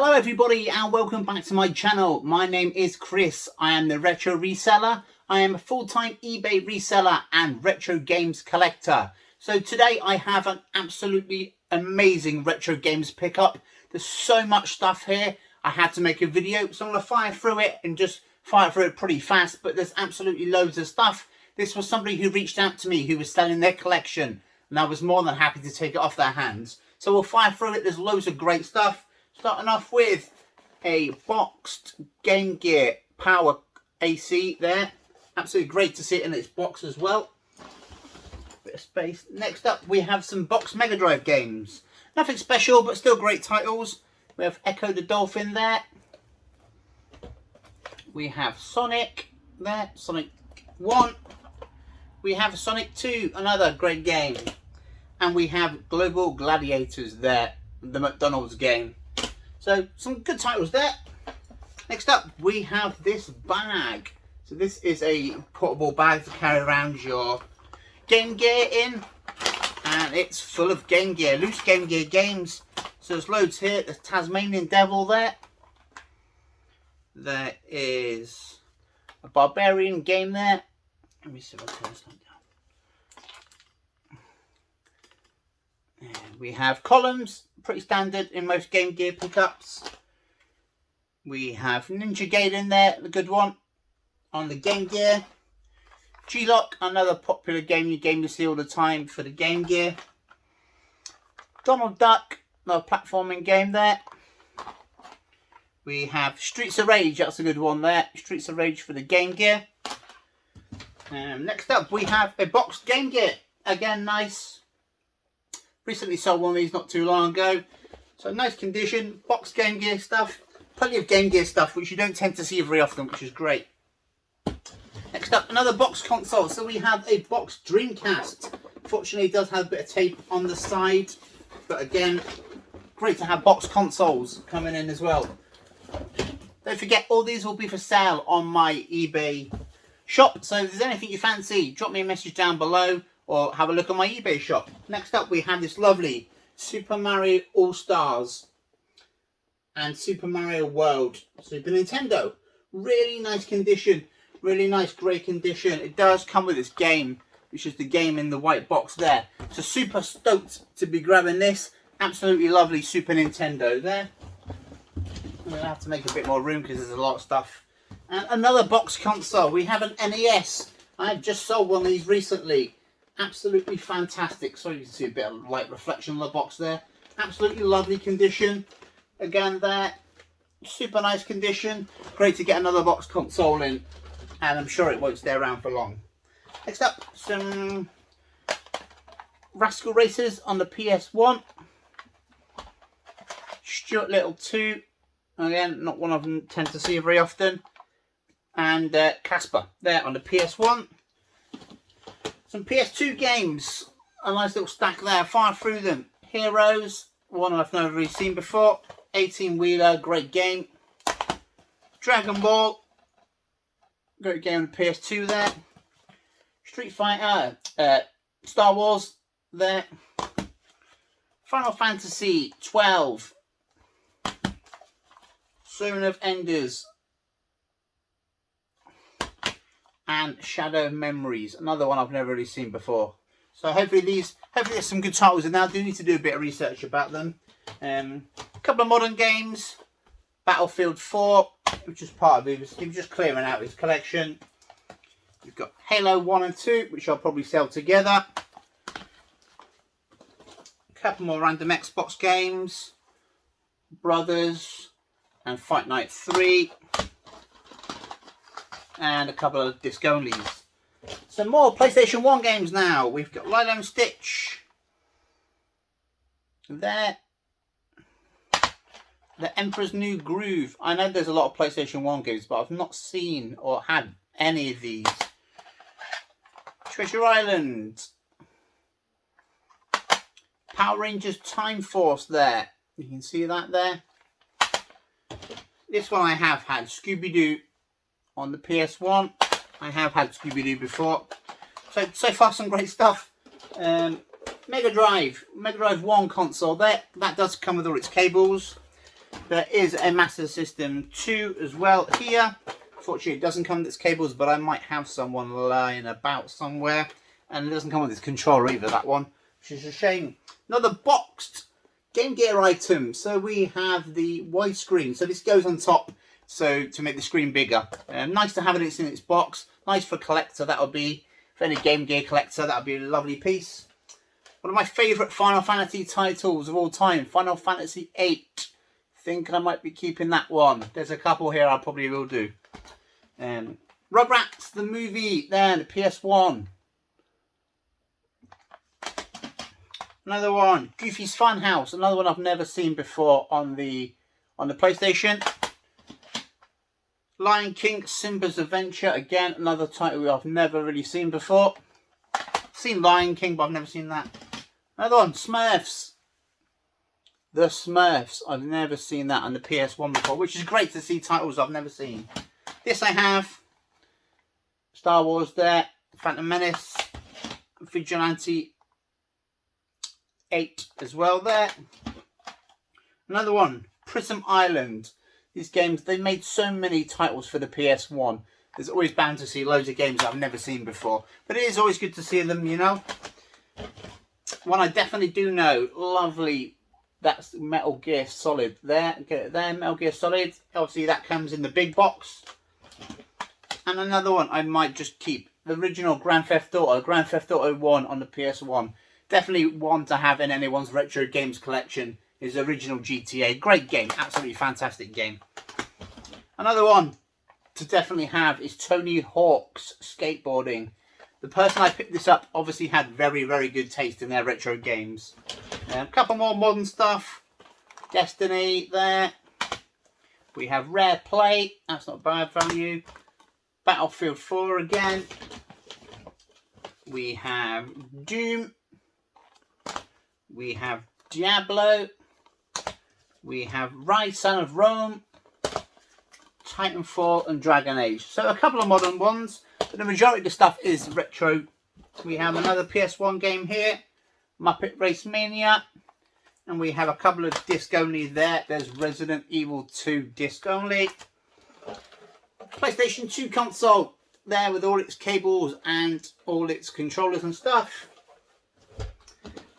Hello everybody and welcome back to my channel. My name is Chris. I am the retro reseller. I am a full-time eBay reseller and retro games collector. So today I have an absolutely amazing retro games pickup. There's so much stuff here. I had to make a video, so I'm going to fire through it and just fire through it pretty fast, but there's absolutely loads of stuff. This was somebody who reached out to me who was selling their collection, and I was more than happy to take it off their hands. So we'll fire through it. There's loads of great stuff. Starting off with a boxed Game Gear Power AC there. Absolutely great to see it in its box as well. Bit of space. Next up we have some boxed Mega Drive games. Nothing special but still great titles. We have Echo the Dolphin there. We have Sonic there, Sonic 1. We have Sonic 2, another great game. And we have Global Gladiators there, the McDonald's game. So some good titles there. Next up we have this bag. So this is a portable bag to carry around your Game Gear in. And it's full of Game Gear, loose Game Gear games. So there's loads here. There's Tasmanian Devil there. There is a Barbarian game there. Let me see if I turn this down. And we have columns, pretty standard in most Game Gear pickups. We have Ninja Gaiden there, the good one, on the Game Gear. G-Lock, another popular game you see all the time for the Game Gear. Donald Duck, another platforming game there. We have Streets of Rage, that's a good one there. Streets of Rage for the Game Gear. Next up we have a boxed Game Gear. Again, nice. Recently sold one of these not too long ago. So nice condition, boxed Game Gear stuff. Plenty of Game Gear stuff which you don't tend to see very often, which is great. Next up, another boxed console. So we have a boxed Dreamcast. Fortunately it does have a bit of tape on the side. But again, great to have boxed consoles coming in as well. Don't forget, all these will be for sale on my eBay shop. So if there's anything you fancy, drop me a message down below or have a look on my eBay shop. Next up we have this lovely Super Mario All-Stars and Super Mario World Super Nintendo. Really nice condition, really nice grey condition. It does come with its game, which is the game in the white box there. So super stoked to be grabbing this. Absolutely lovely Super Nintendo there. I'm going to have to make a bit more room because there's a lot of stuff. And another box console. We have an NES. I have just sold one of these recently. Absolutely fantastic. Sorry, you can see a bit of light reflection on the box there. Absolutely lovely condition. Again there, super nice condition. Great to get another box console in. And I'm sure it won't stay around for long. Next up, some Rascal Racers on the PS1. Stuart Little 2. Again, not one of them tend to see very often. And Casper there on the PS1. Some PS2 games. A nice little stack there. Fire through them. Heroes, one I've never really seen before. 18-wheeler, great game. Dragon Ball, great game on the PS2 there. Street Fighter, Star Wars there. Final Fantasy 12. Zone of Enders. And Shadow Memories, another one I've never really seen before. So hopefully there's some good titles in there. I do need to do a bit of research about them. A couple of modern games. Battlefield 4, which is part of it. He was just clearing out his collection. We've got Halo 1 and 2, which I'll probably sell together. A couple more random Xbox games. Brothers and Fight Night 3. And a couple of disc onlys. Some more PlayStation 1 games now. We've got Lilo and Stitch. There. The Emperor's New Groove. I know there's a lot of PlayStation 1 games, but I've not seen or had any of these. Treasure Island. Power Rangers Time Force there. You can see that there. This one I have had. Scooby-Doo on the PS1. I have had Scooby-Doo before. So far some great stuff. Mega Drive 1 console there. That does come with all its cables. There is a Master System 2 as well here. Fortunately, it doesn't come with its cables, but I might have someone lying about somewhere. And it doesn't come with its controller either, that one, which is a shame. Another boxed Game Gear item. So we have the widescreen. So this goes on top, so to make the screen bigger. Nice to have it in its box. Nice for collector, that would be. For any Game Gear collector, that would be a lovely piece. One of my favourite Final Fantasy titles of all time, Final Fantasy VIII. Think I might be keeping that one. There's a couple here I probably will do. Rugrats, the movie, there, the PS1. Another one, Goofy's Funhouse, another one I've never seen before on the PlayStation. Lion King, Simba's Adventure, again, another title I've never really seen before. I've seen Lion King, but I've never seen that. Another one, Smurfs. The Smurfs, I've never seen that on the PS1 before, which is great to see titles I've never seen. This I have, Star Wars there, Phantom Menace, Vigilante 8 as well there. Another one, Prism Island. These games, they made so many titles for the PS1. There's always bound to see loads of games that I've never seen before. But it is always good to see them, you know. One I definitely do know, lovely, that's Metal Gear Solid there. Get it there, Metal Gear Solid. Obviously that comes in the big box. And another one I might just keep, the original Grand Theft Auto 1 on the PS1. Definitely one to have in anyone's retro games collection is original GTA. Great game, absolutely fantastic game. Another one to definitely have is Tony Hawk's Skateboarding. The person I picked this up obviously had very, very good taste in their retro games. A couple more modern stuff. Destiny there. We have Rare Play, that's not bad value. Battlefield 4 again. We have Doom. We have Diablo. We have Rise, Son of Rome, Titanfall and Dragon Age. So a couple of modern ones, but the majority of the stuff is retro. We have another PS1 game here, Muppet Race Mania. And we have a couple of disc only there. There's Resident Evil 2 disc only. PlayStation 2 console there with all its cables and all its controllers and stuff.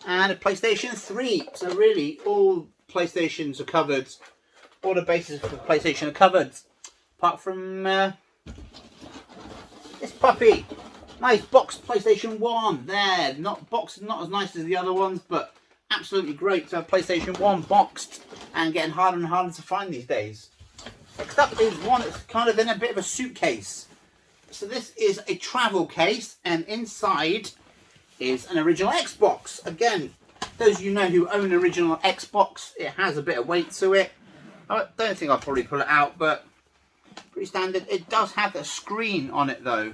And a PlayStation 3. So really all PlayStations are covered. All the bases for PlayStation are covered. Apart from this puppy. Nice boxed PlayStation 1 there. Not boxed, not as nice as the other ones, but absolutely great to have PlayStation 1 boxed and getting harder and harder to find these days. Next up is one that's kind of in a bit of a suitcase. So this is a travel case and inside is an original Xbox. Again, those of you know who own an original Xbox, it has a bit of weight to it. I don't think I'll probably pull it out, but pretty standard. It does have a screen on it though,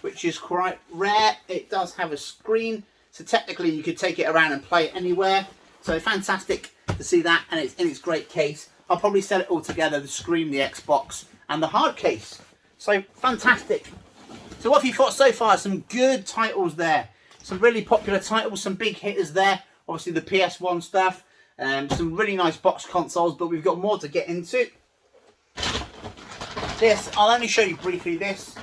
which is quite rare. It does have a screen, so technically you could take it around and play it anywhere. So fantastic to see that, and it's in its great case. I'll probably sell it all together, the screen, the Xbox, and the hard case. So fantastic. So what have you thought so far? Some good titles there. Some really popular titles, some big hitters there. Obviously the PS1 stuff. Some really nice box consoles, but we've got more to get into. This, I'll only show you briefly this.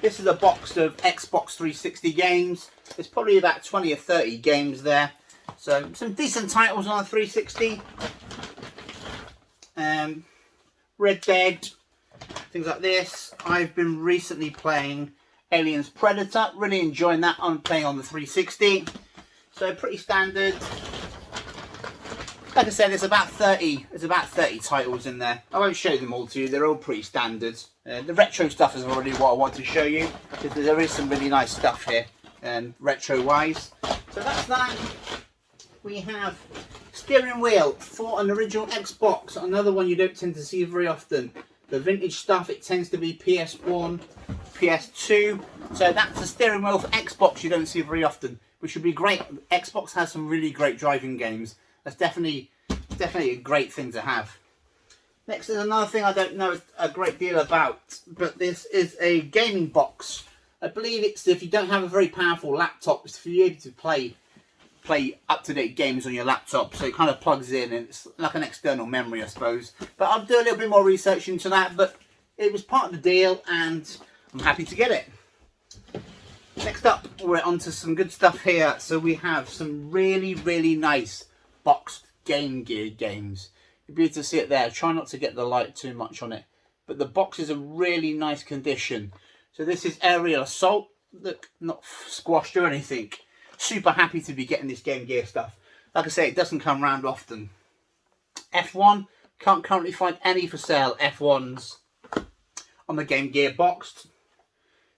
This is a box of Xbox 360 games. There's probably about 20 or 30 games there. So some decent titles on the 360. Red Dead, things like this. I've been recently playing Aliens Predator, really enjoying that. I'm playing on the 360, so pretty standard. Like I said, there's about 30 titles in there. I won't show them all to you, they're all pretty standard. The retro stuff is already what I want to show you, because there is some really nice stuff here, retro wise. So that's that. We have steering wheel for an original Xbox, another one you don't tend to see very often. The vintage stuff, it tends to be PS1, PS2, so that's a steering wheel for Xbox you don't see very often, which would be great. Xbox has some really great driving games. That's definitely a great thing to have. Next is another thing I don't know a great deal about, but this is a gaming box. I believe it's if you don't have a very powerful laptop, it's for you able to play play up-to-date games on your laptop, so it kind of plugs in and it's like an external memory, I suppose. But I'll do a little bit more research into that, but it was part of the deal and I'm happy to get it. Next up, we're onto some good stuff here. So we have some really nice boxed Game Gear games. You'll be able to see it there. Try not to get the light too much on it, but the box is a really nice condition. So this is Aerial Assault. Look, not squashed or anything. Super happy to be getting this Game Gear stuff. Like I say, it doesn't come around often. F1, can't currently find any for sale F1s on the Game Gear boxed.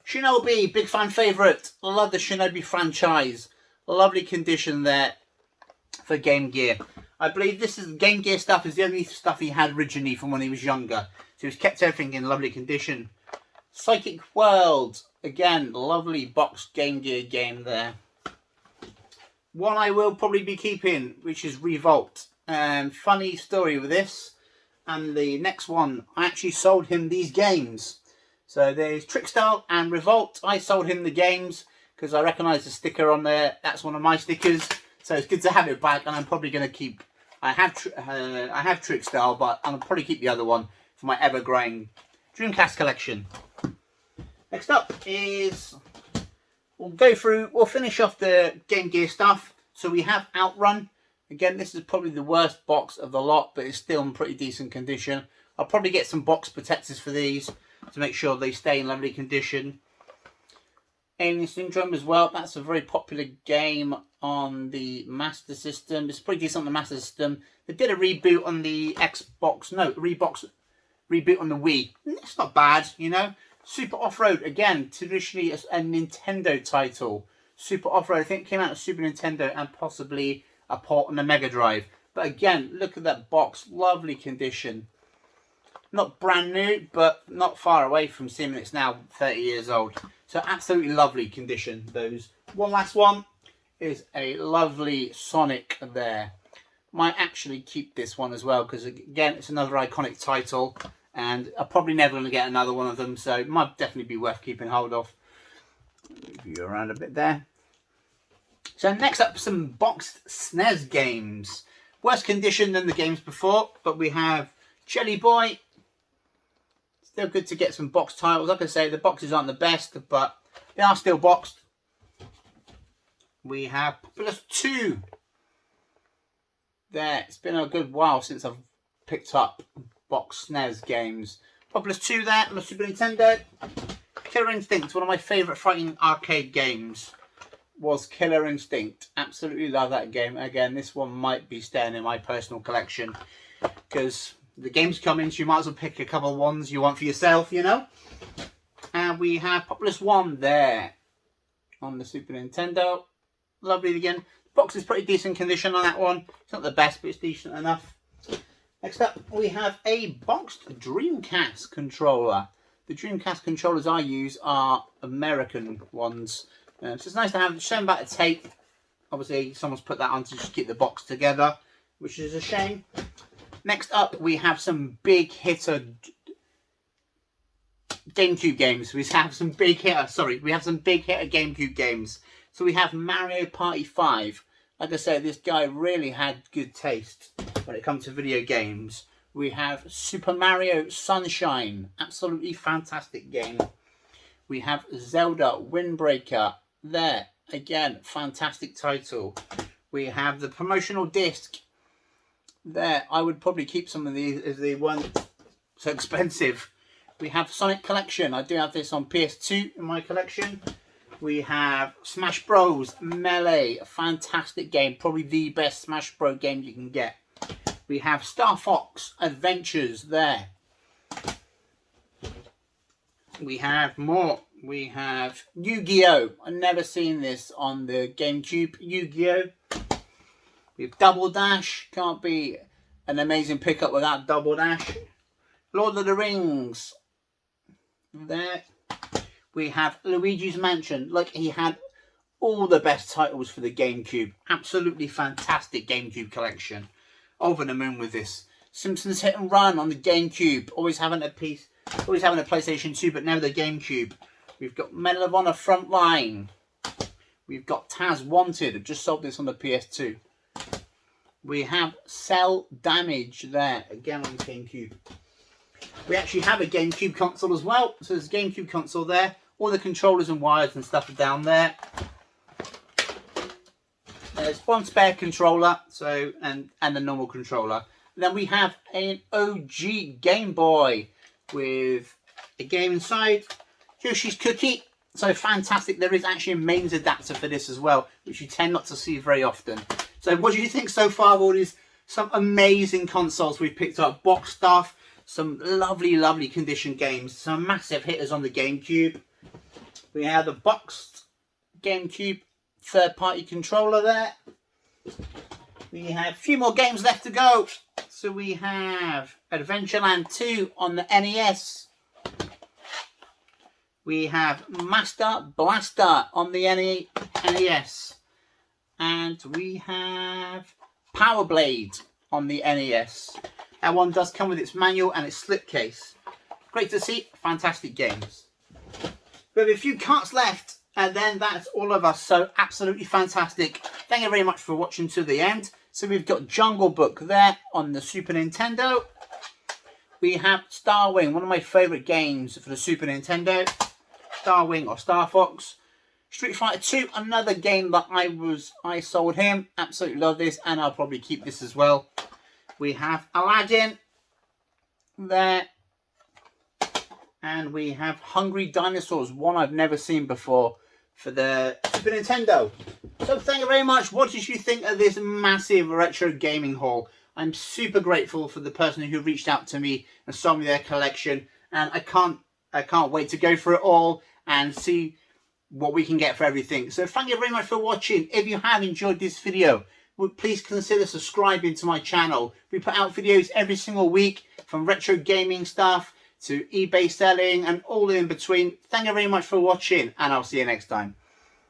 Shinobi, big fan favourite. Love the Shinobi franchise. Lovely condition there for Game Gear. I believe this is Game Gear stuff is the only stuff he had originally from when he was younger. So he's kept everything in lovely condition. Psychic World, again, lovely boxed Game Gear game there. One I will probably be keeping, which is Revolt. Funny story with this. And the next one, I actually sold him these games. So there's Trickstyle and Revolt. I sold him the games because I recognise the sticker on there. That's one of my stickers. So it's good to have it back, and I'm probably going to keep... I have Trickstyle, but I'll probably keep the other one for my ever-growing Dreamcast collection. Next up is... We'll finish off the Game Gear stuff. So we have Outrun. Again, this is probably the worst box of the lot, but it's still in pretty decent condition. I'll probably get some box protectors for these to make sure they stay in lovely condition. Alien Syndrome as well. That's a very popular game on the Master System. It's pretty decent on the Master System. They did a reboot on the Xbox. No, reboot on the Wii. It's not bad, you know. Super Off-Road, again, traditionally a Nintendo title. Super Off-Road, I think it came out of Super Nintendo and possibly a port on the Mega Drive. But again, look at that box. Lovely condition. Not brand new, but not far away from seeing it's now 30 years old. So absolutely lovely condition, those. One last one is a lovely Sonic there. Might actually keep this one as well, because again, it's another iconic title. And I'm probably never going to get another one of them, so it might definitely be worth keeping hold of. Move you around a bit there. So next up, some boxed SNES games. Worse condition than the games before, but we have Jelly Boy. Still good to get some boxed titles. Like I say, the boxes aren't the best, but they are still boxed. We have Populous 2. There, it's been a good while since I've picked up box SNES games. Populous 2 there on the Super Nintendo. Killer Instinct, one of my favourite fighting arcade games, was Killer Instinct. Absolutely love that game. Again, this one might be staying in my personal collection because the game's coming, so you might as well pick a couple of ones you want for yourself, you know. And we have Populous 1 there on the Super Nintendo. Lovely again. The box is pretty decent condition on that one. It's not the best, but it's decent enough. Next up, we have a boxed Dreamcast controller. The Dreamcast controllers I use are American ones. So it's nice to have shown back the tape. Obviously, someone's put that on to just keep the box together, which is a shame. Next up, we have some big hitter GameCube games. We have some big hitter GameCube games. So we have Mario Party 5. Like I said, this guy really had good taste when it comes to video games. We have Super Mario Sunshine. Absolutely fantastic game. We have Zelda Windbreaker. There, again, fantastic title. We have the promotional disc. There, I would probably keep some of these as they weren't so expensive. We have Sonic Collection. I do have this on PS2 in my collection. We have Smash Bros. Melee, a fantastic game. Probably the best Smash Bros. Game you can get. We have Star Fox Adventures there. We have more. We have Yu-Gi-Oh! I've never seen this on the GameCube. Yu-Gi-Oh! We have Double Dash. Can't be an amazing pickup without Double Dash. Lord of the Rings. There. We have Luigi's Mansion. Like, he had all the best titles for the GameCube. Absolutely fantastic GameCube collection. Over the moon with this. Simpsons Hit and Run on the GameCube. Always having a PlayStation 2, but now the GameCube. We've got Medal of Honor Frontline. We've got Taz Wanted. I've just sold this on the PS2. We have Cell Damage there, again on the GameCube. We actually have a GameCube console as well. So there's a GameCube console there. All the controllers and wires and stuff are down there. There's one spare controller, and the normal controller. Then we have an OG Game Boy with a game inside. Yoshi's Cookie. So fantastic. There is actually a mains adapter for this as well, which you tend not to see very often. So what do you think so far of all these some amazing consoles we've picked up? Box stuff, some lovely, lovely condition games, some massive hitters on the GameCube. We have the boxed GameCube third-party controller there. We have a few more games left to go. So we have Adventureland 2 on the NES. We have Master Blaster on the NES. And we have Power Blade on the NES. That one does come with its manual and its slipcase. Great to see. Fantastic games. We have a few carts left. And then that's all of us. So absolutely fantastic. Thank you very much for watching to the end. So we've got Jungle Book there on the Super Nintendo. We have Star Wing, one of my favourite games for the Super Nintendo. Star Wing or Star Fox. Street Fighter 2, another game that I sold him. Absolutely love this, and I'll probably keep this as well. We have Aladdin there. And we have Hungry Dinosaurs, one I've never seen before for the Super Nintendo. So thank you very much. What did you think of this massive retro gaming haul? I'm super grateful for the person who reached out to me and sold me their collection. And I can't wait to go through it all and see what we can get for everything. So thank you very much for watching. If you have enjoyed this video, please consider subscribing to my channel. We put out videos every single week, from retro gaming stuff to eBay selling and all in between. Thank you very much for watching, and I'll see you next time.